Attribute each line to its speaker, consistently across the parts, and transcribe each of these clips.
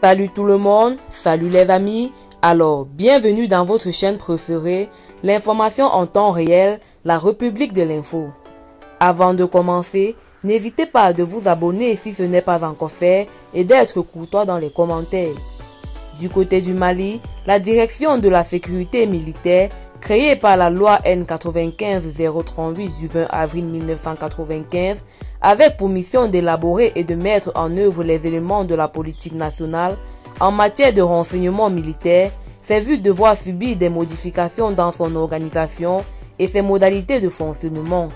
Speaker 1: Salut tout le monde, salut les amis. Alors, bienvenue dans votre chaîne préférée, l'information en temps réel, la République de l'info. Avant de commencer, n'hésitez pas de vous abonner si ce n'est pas encore fait et d'être courtois dans les commentaires. Du côté du Mali, la direction de la sécurité militaire, créée par la loi N95-038 du 20 avril 1995, avec pour mission d'élaborer et de mettre en œuvre les éléments de la politique nationale en matière de renseignement militaire, s'est vu devoir subir des modifications dans son organisation et ses modalités de fonctionnement.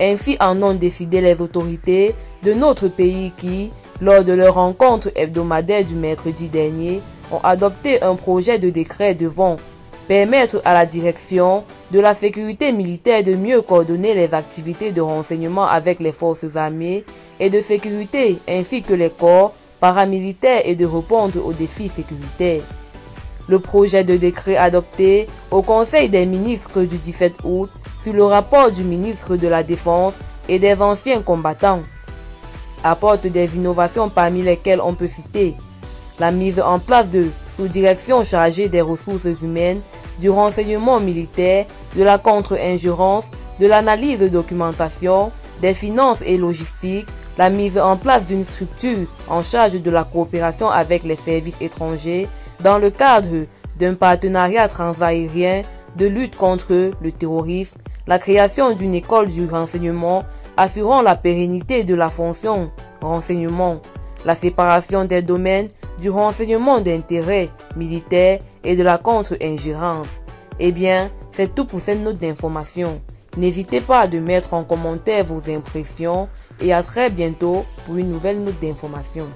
Speaker 1: Ainsi en ont décidé les autorités de notre pays qui, lors de leur rencontre hebdomadaire du mercredi dernier, ont adopté un projet de décret devant permettre à la direction de la sécurité militaire de mieux coordonner les activités de renseignement avec les forces armées et de sécurité ainsi que les corps paramilitaires et de répondre aux défis sécuritaires. Le projet de décret adopté au Conseil des ministres du 17 août sur le rapport du ministre de la Défense et des anciens combattants apporte des innovations parmi lesquelles on peut citer la mise en place de sous-directions chargées des ressources humaines, du renseignement militaire, de la contre-ingérence, de l'analyse de documentation, des finances et logistique, la mise en place d'une structure en charge de la coopération avec les services étrangers dans le cadre d'un partenariat transaérien de lutte contre le terrorisme, la création d'une école du renseignement assurant la pérennité de la fonction renseignement, la séparation des domaines du renseignement d'intérêt militaire et de la contre-ingérence. Eh bien, c'est tout pour cette note d'information. N'hésitez pas à mettre en commentaire vos impressions et à très bientôt pour une nouvelle note d'information.